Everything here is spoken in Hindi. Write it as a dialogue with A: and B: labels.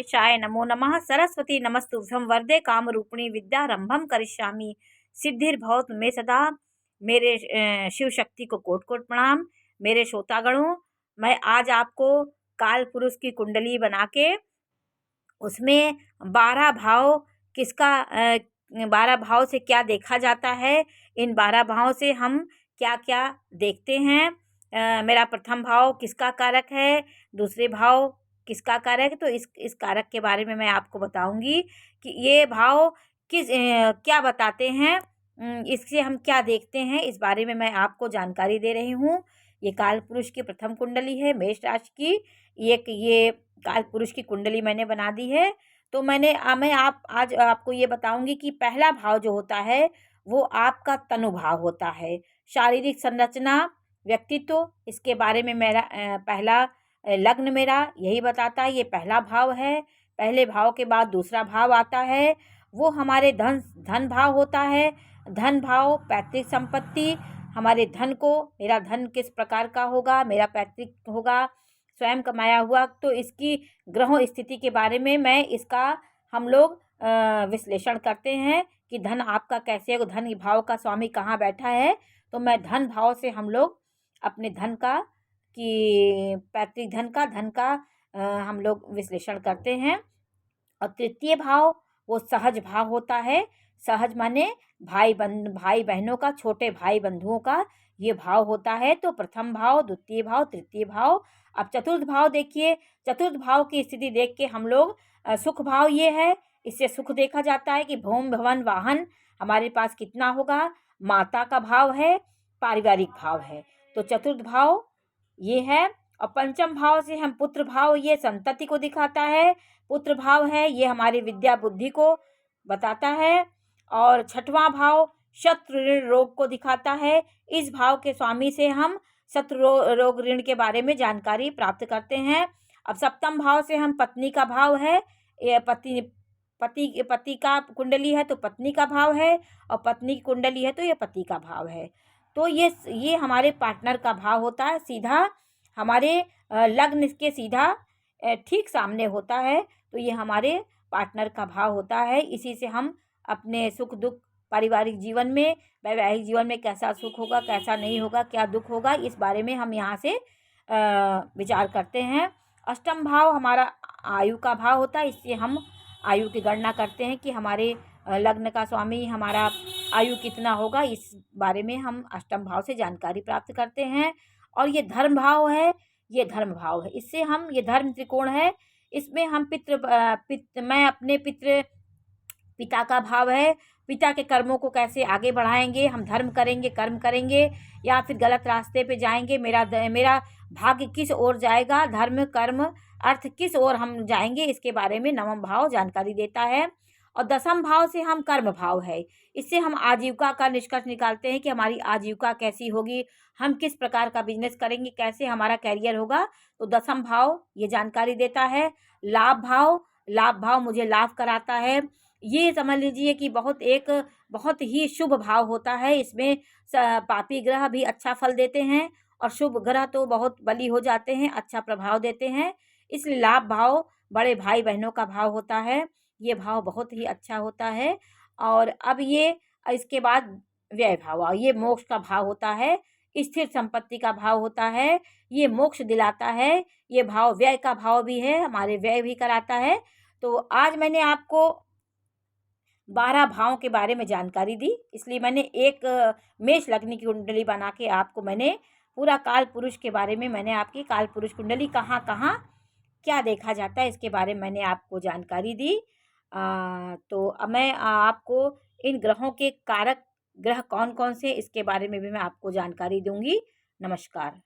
A: चाय नमो नमः। सरस्वती नमस्तुभ्यं वरदे कामरूपिणी विद्यारंभम करिष्यामि सिद्धिर्भवतु मे सदा। मेरे शिव शक्ति को कोटि कोटि प्रणाम। मेरे श्रोतागणों, मैं आज आपको काल पुरुष की कुंडली बना के उसमें 12 भाव किसका 12 भाव से क्या देखा जाता है, इन 12 भाव से हम क्या क्या देखते हैं। मेरा प्रथम भाव किसका कारक है, दूसरे भाव किसका कारक है, तो इस कारक के बारे में मैं आपको बताऊंगी कि ये भाव क्या बताते हैं, इससे हम क्या देखते हैं, इस बारे में मैं आपको जानकारी दे रही हूँ। ये काल पुरुष की प्रथम कुंडली है मेष राशि की। ये काल पुरुष की कुंडली मैंने बना दी है। तो मैं आज आपको ये बताऊंगी कि पहला भाव जो होता है वो आपका तनु भाव होता है। शारीरिक संरचना, व्यक्तित्व, इसके बारे में मेरा पहला लग्न मेरा यही बताता है। ये पहला भाव है। पहले भाव के बाद दूसरा भाव आता है, वो हमारे धन भाव होता है। धन भाव पैतृक संपत्ति, हमारे धन को, मेरा धन किस प्रकार का होगा, मेरा पैतृक होगा, स्वयं कमाया हुआ। तो इसकी ग्रहों स्थिति के बारे में हम लोग विश्लेषण करते हैं कि धन आपका कैसे है, धन भाव का स्वामी कहाँ बैठा है। तो मैं धन भाव से हम लोग अपने धन का कि पैतृक धन का हम लोग विश्लेषण करते हैं। और तृतीय भाव वो सहज भाव होता है। सहज माने भाई बहनों का, छोटे भाई बंधुओं का ये भाव होता है। तो प्रथम भाव, द्वितीय भाव, तृतीय भाव। अब चतुर्थ भाव देखिए। चतुर्थ भाव की स्थिति देख के हम लोग सुख भाव ये है, इससे सुख देखा जाता है कि भूमि भवन वाहन हमारे पास कितना होगा। माता का भाव है, पारिवारिक भाव है। तो चतुर्थ भाव ये है। और पंचम भाव से हम पुत्र भाव, ये संतति को दिखाता है। पुत्र भाव है, ये हमारी विद्या बुद्धि को बताता है। और छठवां भाव शत्रु ऋण रोग को दिखाता है। इस भाव के स्वामी से हम शत्रु रोग ऋण के बारे में जानकारी प्राप्त करते हैं। अब सप्तम भाव से हम पत्नी का भाव है, ये पति का कुंडली है तो पत्नी का भाव है, और पत्नी की कुंडली है तो ये पति का भाव है। तो ये हमारे पार्टनर का भाव होता है, सीधा हमारे लग्न के सीधा ठीक सामने होता है। तो ये हमारे पार्टनर का भाव होता है। इसी से हम अपने सुख दुख, पारिवारिक जीवन में, वैवाहिक जीवन में कैसा सुख होगा, कैसा नहीं होगा, क्या दुख होगा, इस बारे में हम यहाँ से विचार करते हैं। अष्टम भाव हमारा आयु का भाव होता है। इससे हम आयु की गणना करते हैं कि हमारे लग्न का स्वामी हमारा आयु कितना होगा, इस बारे में हम अष्टम भाव से जानकारी प्राप्त करते हैं। और ये धर्म भाव है, ये धर्म भाव है। इससे हम, ये धर्म त्रिकोण है, इसमें हम मैं अपने पिता का भाव है। पिता के कर्मों को कैसे आगे बढ़ाएंगे, हम धर्म करेंगे, कर्म करेंगे, या फिर गलत रास्ते पे जाएंगे, मेरा भाग्य किस ओर जाएगा, धर्म कर्म अर्थ किस ओर हम जाएंगे, इसके बारे में नवम भाव जानकारी देता है। और दसम भाव से हम कर्म भाव है। इससे हम आजीविका का निष्कर्ष निकालते हैं कि हमारी आजीविका कैसी होगी, हम किस प्रकार का बिजनेस करेंगे, कैसे हमारा कैरियर होगा। तो दसम भाव ये जानकारी देता है। लाभ भाव मुझे लाभ कराता है। ये समझ लीजिए कि बहुत ही शुभ भाव होता है। इसमें पापी ग्रह भी अच्छा फल देते हैं और शुभ ग्रह तो बहुत बली हो जाते हैं, अच्छा प्रभाव देते हैं। इसलिए लाभ भाव बड़े भाई बहनों का भाव होता है। ये भाव बहुत ही अच्छा होता है। और अब इसके बाद व्यय भाव, ये मोक्ष का भाव होता है, स्थिर संपत्ति का भाव होता है, ये मोक्ष दिलाता है। ये भाव व्यय का भाव भी है, हमारे व्यय भी कराता है। तो आज मैंने आपको 12 भावों के बारे में जानकारी दी, इसलिए मैंने एक मेष लग्न की कुंडली बना के आपको मैंने पूरा काल पुरुष के बारे में, मैंने आपकी काल पुरुष कुंडली कहाँ कहाँ क्या देखा जाता है, इसके बारे में मैंने आपको जानकारी दी। तो अब मैं आपको इन ग्रहों के कारक ग्रह कौन कौन से, इसके बारे में भी मैं आपको जानकारी दूंगी। नमस्कार।